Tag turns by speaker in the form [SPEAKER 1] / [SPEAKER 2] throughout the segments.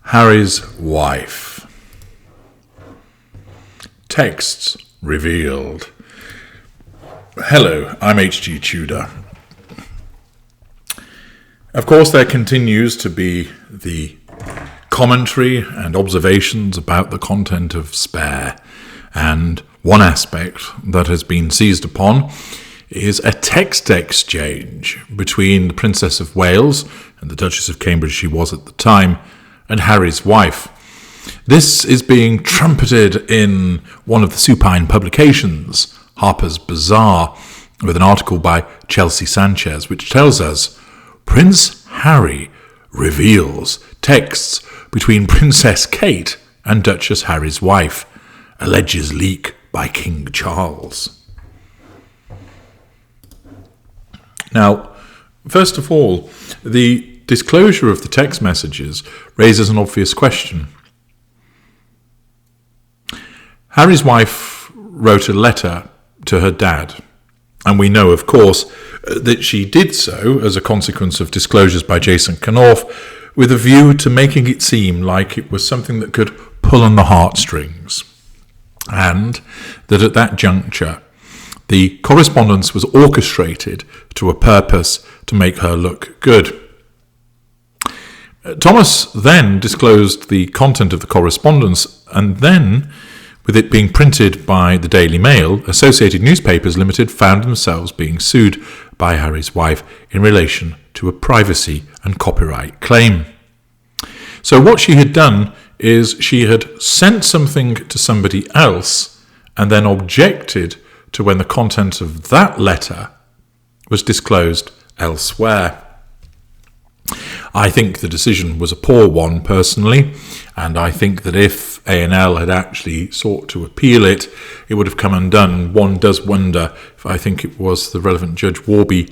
[SPEAKER 1] Harry's wife. Texts revealed. Hello, I'm H.G. Tudor. Of course, there continues to be the commentary and observations about the content of Spare, and one aspect that has been seized upon is a text exchange between the Princess of Wales and the Duchess of Cambridge she was at the time, and Harry's wife. This is being trumpeted in one of the supine publications, Harper's Bazaar, with an article by Chelsea Sanchez, which tells us Prince Harry reveals texts between Princess Kate and Duchess Harry's wife, alleges leak by King Charles. Now, first of all, the disclosure of the text messages raises an obvious question. Harry's wife wrote a letter to her dad, and we know, of course, that she did so as a consequence of disclosures by Jason Knorf, with a view to making it seem like it was something that could pull on the heartstrings, and that at that juncture the correspondence was orchestrated to a purpose to make her look good. Thomas then disclosed the content of the correspondence, and then, with it being printed by the Daily Mail, Associated Newspapers Limited found themselves being sued by Harry's wife in relation to a privacy and copyright claim. So what she had done is she had sent something to somebody else and then objected to when the content of that letter was disclosed elsewhere. I think the decision was a poor one, personally, and I think that if A&L had actually sought to appeal it, it would have come undone. One does wonder if I think it was the relevant Judge Warby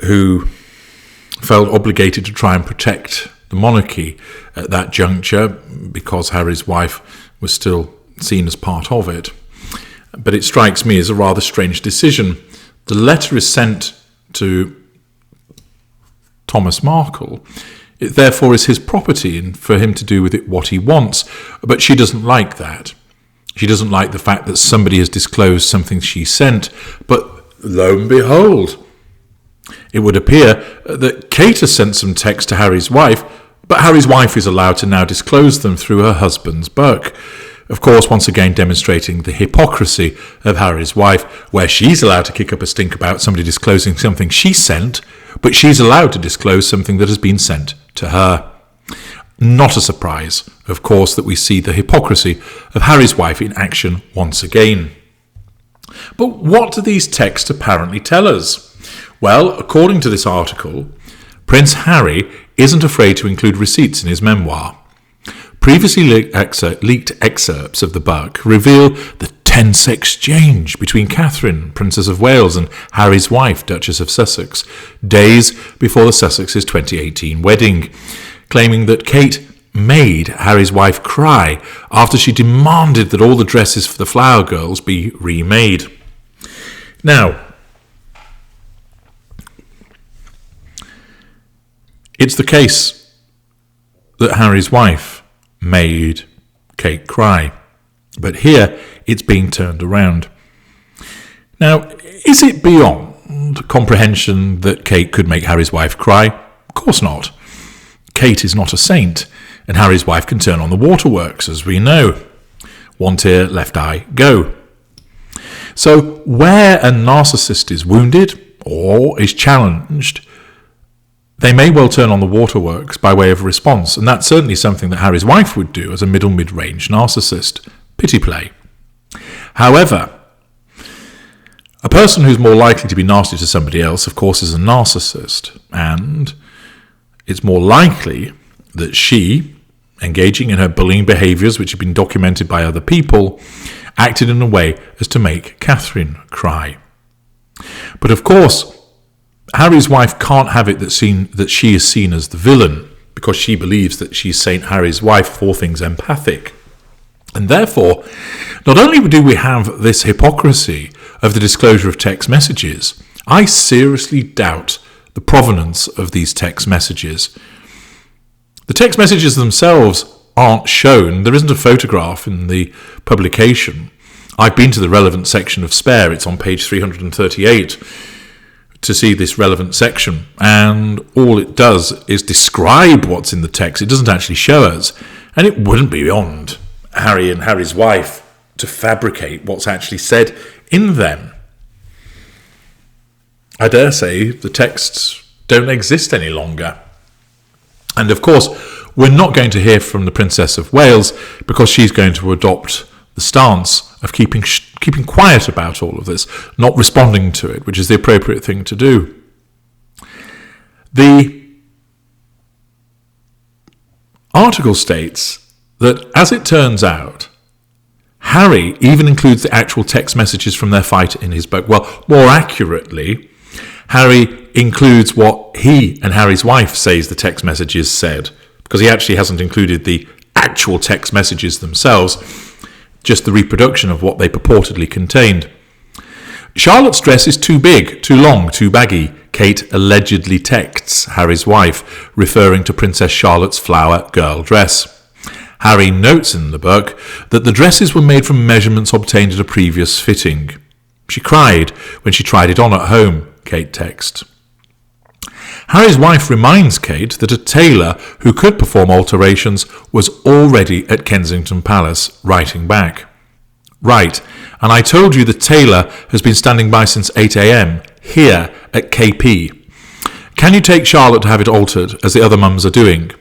[SPEAKER 1] who felt obligated to try and protect the monarchy at that juncture because Harry's wife was still seen as part of it. But it strikes me as a rather strange decision. The letter is sent to Thomas Markle. It therefore is his property and for him to do with it what he wants. But she doesn't like that. She doesn't like the fact that somebody has disclosed something she sent. But lo and behold, it would appear that Kate has sent some text to Harry's wife, but Harry's wife is allowed to now disclose them through her husband's book. Of course, once again demonstrating the hypocrisy of Harry's wife, where she's allowed to kick up a stink about somebody disclosing something she sent, but she's allowed to disclose something that has been sent to her. Not a surprise, of course, that we see the hypocrisy of Harry's wife in action once again. But what do these texts apparently tell us? Well, according to this article, Prince Harry isn't afraid to include receipts in his memoir. Previously leaked excerpts of the book reveal the tense exchange between Catherine, Princess of Wales, and Harry's wife, Duchess of Sussex, days before the Sussex's 2018 wedding, claiming that Kate made Harry's wife cry after she demanded that all the dresses for the Flower Girls be remade. Now, it's the case that Harry's wife made Kate cry, but here it's being turned around. Now, is it beyond comprehension that Kate could make Harry's wife cry? Of course not. Kate is not a saint, and Harry's wife can turn on the waterworks, as we know. One tear, left eye, go. So where a narcissist is wounded or is challenged, they may well turn on the waterworks by way of a response, and that's certainly something that Harry's wife would do as a mid-range narcissist. Pity play. However, a person who's more likely to be nasty to somebody else, of course, is a narcissist, and it's more likely that she, engaging in her bullying behaviours, which have been documented by other people, acted in a way as to make Catherine cry. But of course, Harry's wife can't have it that she is seen as the villain, because she believes that she's St. Harry's wife, for all things empathic. And therefore, not only do we have this hypocrisy of the disclosure of text messages, I seriously doubt the provenance of these text messages. The text messages themselves aren't shown. There isn't a photograph in the publication. I've been to the relevant section of Spare. It's on page 338 to see this relevant section. And all it does is describe what's in the text. It doesn't actually show us. And it wouldn't be beyond Harry and Harry's wife to fabricate what's actually said in them. I dare say the texts don't exist any longer. And of course, we're not going to hear from the Princess of Wales because she's going to adopt the stance of keeping quiet about all of this, not responding to it, which is the appropriate thing to do. The article states that, as it turns out, Harry even includes the actual text messages from their fight in his book. Well, more accurately, Harry includes what he and Harry's wife says the text messages said, because he actually hasn't included the actual text messages themselves, just the reproduction of what they purportedly contained. Charlotte's dress is too big, too long, too baggy, Kate allegedly texts Harry's wife, referring to Princess Charlotte's flower girl dress. Harry notes in the book that the dresses were made from measurements obtained at a previous fitting. She cried when she tried it on at home, Kate texts. Harry's wife reminds Kate that a tailor who could perform alterations was already at Kensington Palace, writing back. Right, and I told you the tailor has been standing by since 8 a.m, here at KP. Can you take Charlotte to have it altered, as the other mums are doing?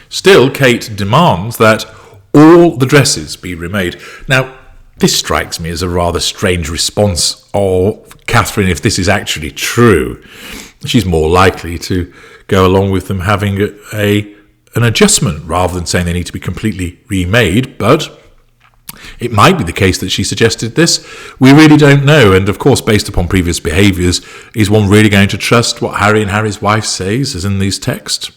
[SPEAKER 1] Still, Kate demands that all the dresses be remade. Now, this strikes me as a rather strange response of Catherine if this is actually true. She's more likely to go along with them having an adjustment rather than saying they need to be completely remade, but it might be the case that she suggested this. We really don't know, and of course, based upon previous behaviours, is one really going to trust what Harry and Harry's wife says as in these texts?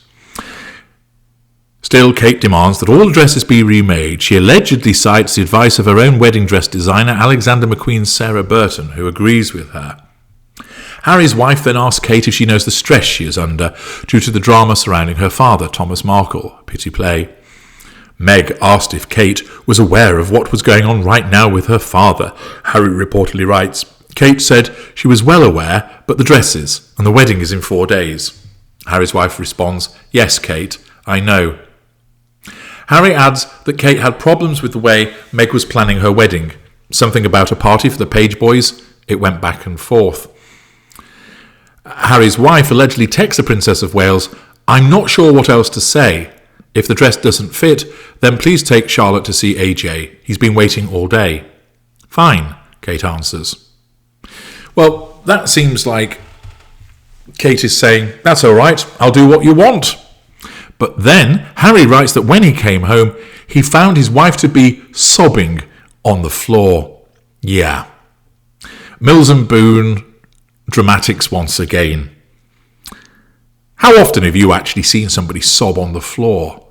[SPEAKER 1] Still, Kate demands that all the dresses be remade. She allegedly cites the advice of her own wedding dress designer, Alexander McQueen's Sarah Burton, who agrees with her. Harry's wife then asks Kate if she knows the stress she is under due to the drama surrounding her father, Thomas Markle, pity play. Meg asked if Kate was aware of what was going on right now with her father. Harry reportedly writes, Kate said she was well aware, but the dresses, and the wedding is in 4 days. Harry's wife responds, yes, Kate, I know. Harry adds that Kate had problems with the way Meg was planning her wedding. Something about a party for the page boys. It went back and forth. Harry's wife allegedly texts the Princess of Wales, I'm not sure what else to say. If the dress doesn't fit, then please take Charlotte to see AJ. He's been waiting all day. Fine, Kate answers. Well, that seems like Kate is saying, that's all right, I'll do what you want. But then Harry writes that when he came home, he found his wife to be sobbing on the floor. Yeah. Mills and Boon, dramatics once again. How often have you actually seen somebody sob on the floor?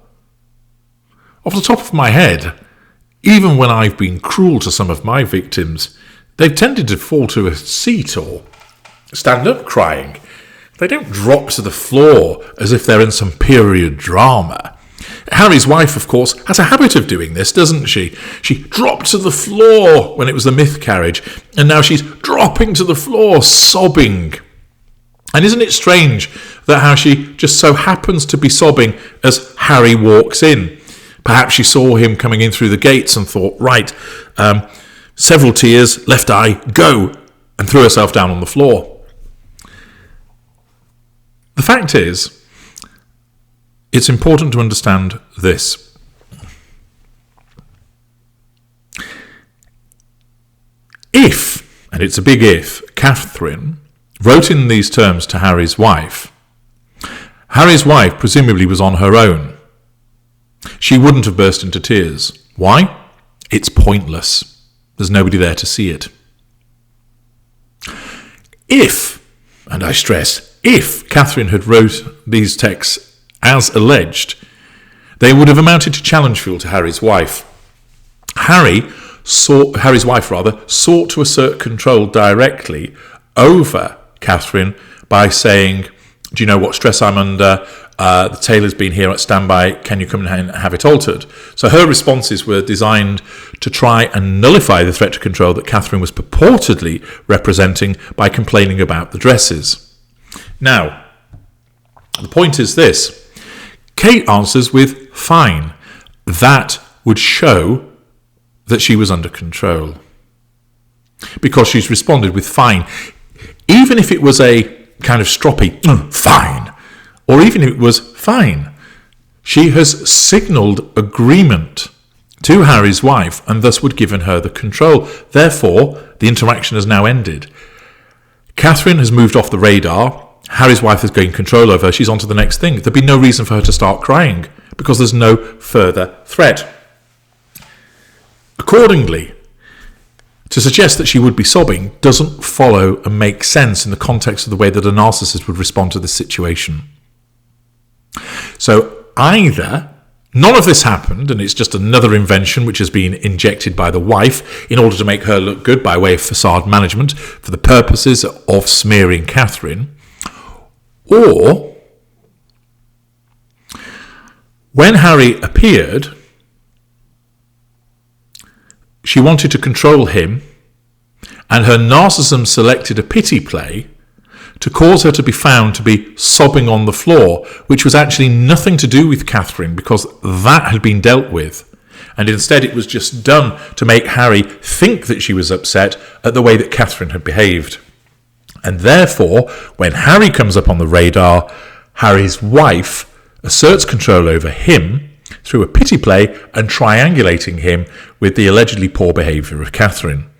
[SPEAKER 1] Off the top of my head, even when I've been cruel to some of my victims, they've tended to fall to a seat or stand up crying. They don't drop to the floor as if they're in some period drama. Harry's wife, of course, has a habit of doing this, doesn't she? She dropped to the floor when it was the myth carriage, and now she's dropping to the floor, sobbing. And isn't it strange that how she just so happens to be sobbing as Harry walks in? Perhaps she saw him coming in through the gates and thought, right, several tears, left eye, go, and threw herself down on the floor. The fact is, it's important to understand this. If, and it's a big if, Catherine wrote in these terms to Harry's wife presumably was on her own. She wouldn't have burst into tears. Why? It's pointless. There's nobody there to see it. If, and I stress, if Catherine had wrote these texts as alleged, they would have amounted to challenge fuel to Harry's wife. Harry's wife sought to assert control directly over Catherine by saying, do you know what stress I'm under? the tailor's been here at standby, can you come and have it altered? So her responses were designed to try and nullify the threat to control that Catherine was purportedly representing by complaining about the dresses. Now, the point is this. Kate answers with fine. That would show that she was under control, because she's responded with fine. Even if it was a kind of stroppy fine, or even if it was fine, she has signalled agreement to Harry's wife and thus would given her the control. Therefore, the interaction has now ended. Catherine has moved off the radar. Harry's wife has gained control over her. She's on to the next thing. There'd be no reason for her to start crying because there's no further threat. Accordingly, to suggest that she would be sobbing doesn't follow and make sense in the context of the way that a narcissist would respond to this situation. So either none of this happened and it's just another invention which has been injected by the wife in order to make her look good by way of facade management for the purposes of smearing Catherine, or when Harry appeared, she wanted to control him, and her narcissism selected a pity play to cause her to be found to be sobbing on the floor, which was actually nothing to do with Catherine because that had been dealt with. And instead it was just done to make Harry think that she was upset at the way that Catherine had behaved. And therefore, when Harry comes up on the radar, Harry's wife asserts control over him through a pity play and triangulating him with the allegedly poor behaviour of Catherine.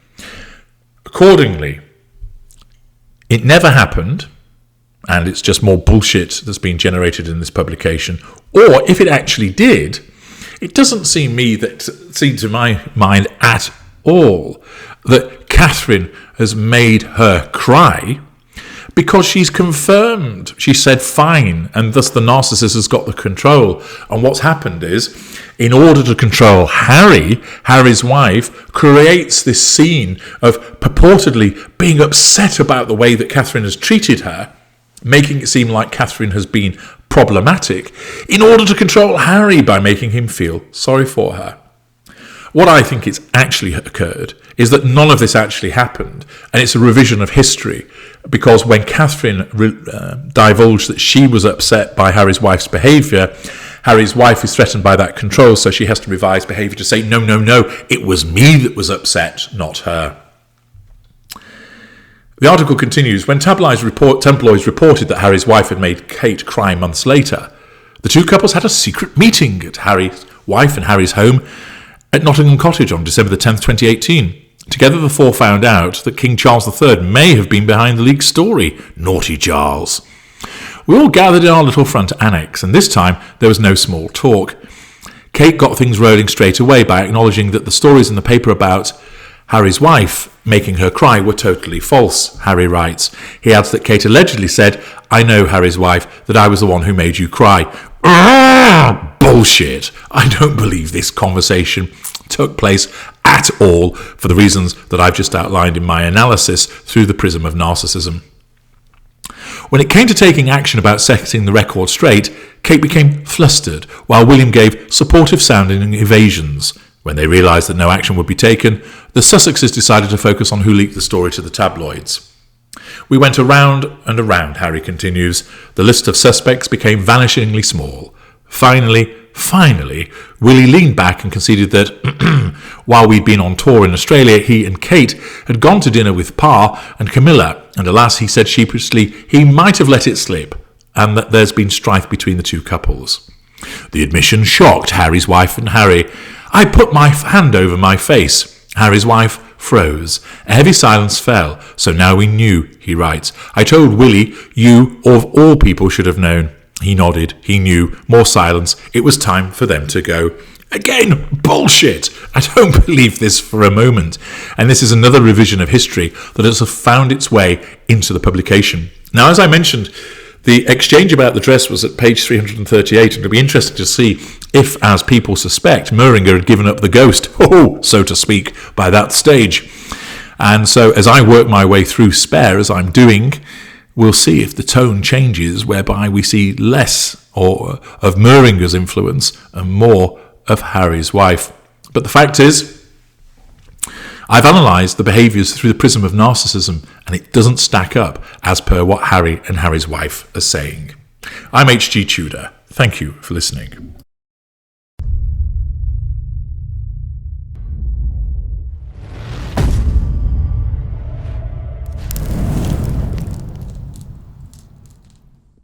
[SPEAKER 1] Accordingly, it never happened, and it's just more bullshit that's been generated in this publication. Or if it actually did, it doesn't seem to my mind at all that Catherine has made her cry, because she's confirmed. She said fine, and thus the narcissist has got the control. And what's happened is, in order to control Harry, Harry's wife creates this scene of purportedly being upset about the way that Catherine has treated her, making it seem like Catherine has been problematic, in order to control Harry by making him feel sorry for her. What I think it's actually occurred is that none of this actually happened, and it's a revision of history, because when Catherine divulged that she was upset by Harry's wife's behaviour, Harry's wife is threatened by that control, so she has to revise behaviour to say, no, it was me that was upset, not her. The article continues, when tabloids reported that Harry's wife had made Kate cry months later, the two couples had a secret meeting at Harry's wife and Harry's home at Nottingham Cottage on December the 10th, 2018. Together the four found out that King Charles III may have been behind the leaked story. Naughty Charles. We all gathered in our little front annex, and this time there was no small talk. Kate got things rolling straight away by acknowledging that the stories in the paper about Harry's wife making her cry were totally false, Harry writes. He adds that Kate allegedly said, I know, Harry's wife, that I was the one who made you cry. Bullshit. I don't believe this conversation took place at all for the reasons that I've just outlined in my analysis through the prism of narcissism. When it came to taking action about setting the record straight, Kate became flustered, while William gave supportive-sounding evasions. When they realised that no action would be taken, the Sussexes decided to focus on who leaked the story to the tabloids. We went around and around, Harry continues. The list of suspects became vanishingly small. Finally, Willie leaned back and conceded that while we'd been on tour in Australia, he and Kate had gone to dinner with Pa and Camilla, and alas, he said sheepishly, he might have let it slip, and that there's been strife between the two couples. The admission shocked Harry's wife and Harry. I put my hand over my face. Harry's wife froze. A heavy silence fell. So now we knew, he writes. I told Willie, you of all people should have known. He nodded. He knew. More silence. It was time for them to go. Again, bullshit. I don't believe this for a moment. And this is another revision of history that has found its way into the publication. Now, as I mentioned, the exchange about the dress was at page 338, and it'll be interesting to see if, as people suspect, Moehringer had given up the ghost, so to speak, by that stage. And so as I work my way through Spare, as I'm doing, we'll see if the tone changes, whereby we see less of Meringer's influence and more of Harry's wife. But the fact is, I've analysed the behaviours through the prism of narcissism, and it doesn't stack up as per what Harry and Harry's wife are saying. I'm H.G. Tudor. Thank you for listening.